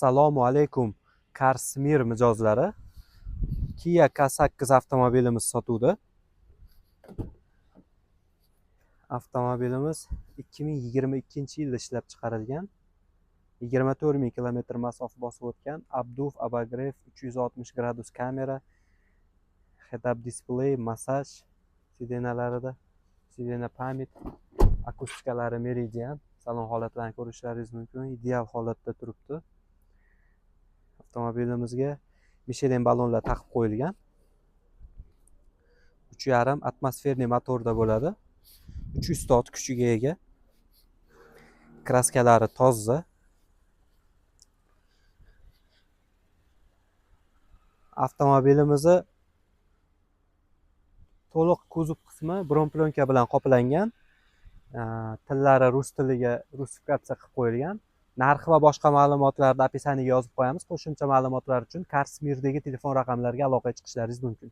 Assalomu alaykum, Karsmir mijozlari. Kia K8 avtomobilimiz sotuvda. Avtomobilimiz 2022-yilda ishlab chiqarilgan. 24 ming kilometr masofa bosib o'tgan. Abduf Abagrev 360 gradus kamera, head-up display, massaj, sidenalarida sidena pamyat, akustikalari meridian. Salon holatlarini ko'rishlaringiz mumkin. Ideal holatda turibdi. Avtomobilimizga Michelin ballonlar taqib qo'yilgan. 3.5 atmosferniy motorda bo'ladi. 300 tot kuchiga ega. Kraskalari toza. Avtomobilimizni to'liq kuzov qismi bron plyonka bilan qoplangan. Tillari rus tiliga rusifikatsiya qilib qo'yilgan. Narxi va boshqa ma'lumotlarni opisaniyaga yozib qo'yamiz. Qo'shimcha ma'lumotlar uchun Karsmirdagi telefon raqamlariga aloqaga chiqishlaringiz mumkin.